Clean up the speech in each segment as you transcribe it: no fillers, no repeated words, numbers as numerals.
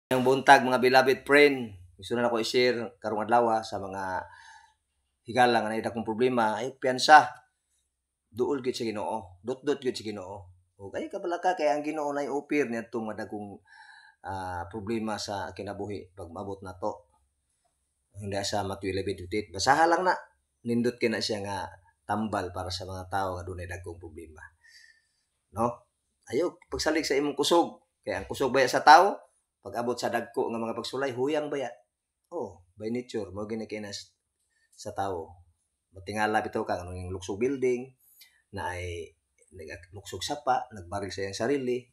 Ang buntag mga beloved friend, gusto na ako i-share karong adlaw sa mga higala nga naida kong problema ay piyansa. Duol gyud sa Ginoo, dot-dot gyud sa Ginoo. O kay kabalaka kay ang Ginoo nay upir niadtong madagong problema sa kinabuhi pag maabot nato. Hindi sa Matthew 11:28. Basaha lang na. Nindot kay na siya nga tambal para sa mga tao nga dunay dagkong problema. No? Ayo pagsalig sa imong kusog. Kay ang kusog baya sa tao pag-abot sa dagko nga mga pagsulay, huyang baya. Oh, by nature, mo gini kay sa tao. Matingala bitaw ka ano yung luksog building na ay luksog sapa, nagbaril sa iyang sarili.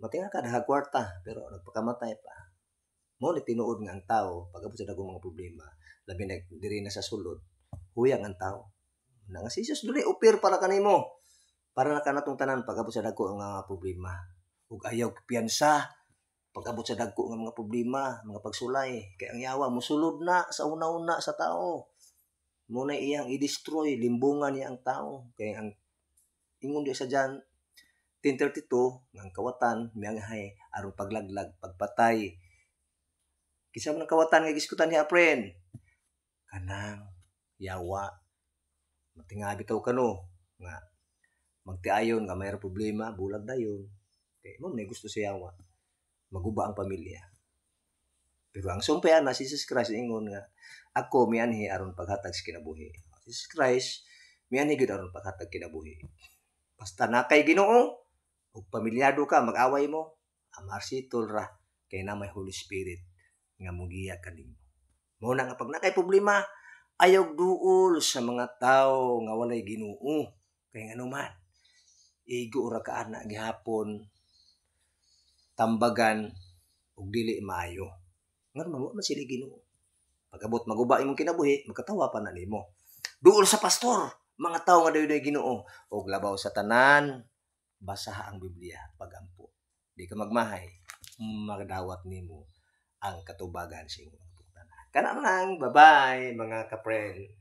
Matinga ka daha kwarta pero nagpakamatay pa. Mo ni tinuod nga ang tao pag-abot sa dagkong mga problema, labi na diri na sa sulod, huyang ang tao. Na nga si Jesus dili upir para kanimo. Para na kanatong tanan pag-abot sa dagko nga problema. Ug ayaw piyansa pag-abot sa dagko nga mga problema, mga pagsulay, kay ang yawa mosulod na sa una-una sa tao. Muna iyang i-destroy, limbungan niya ang tao. Kay ang ingon di sa John 10:32 ng kawatan miyanghay aron paglaglag, pagpatay. Kinsa man ang kawatan nga giskutan niya friend? Kanang yawa. Matingabi bitaw kano nga magtiayon nga may problema, bulag dayon. Kay mo may gusto sa yawa. Maguba ang pamilya. Pero ang sumpayan na si Jesus Christ ingon nga ako mianhi aron paghatag sa kinabuhi. Jesus Christ mianhi gid aron paghatag kinabuhi. Basta na kay Ginoo ug pamilyado ka mag-away mo, amarsitol ra kay na may Holy Spirit nga mogiya kanimo. Mao na nga pag nakay problema ayaw duol sa mga tawo nga walay Ginoo. Kay nganuman igo ra ka ana gihapon tambagan ug dili maayo. Nga man sila Ginoo. Pag-abot maguba imong kinabuhi, magkatawa pa na nimo. Duol sa pastor, mga tawo nga dayoy Ginoo ug labaw sa tanan, basaha ang Biblia pagampo. Di ka magmahay, magdawat nimo ang katubagan sa imong pagtanan. Kana lang, bye-bye mga ka-friend.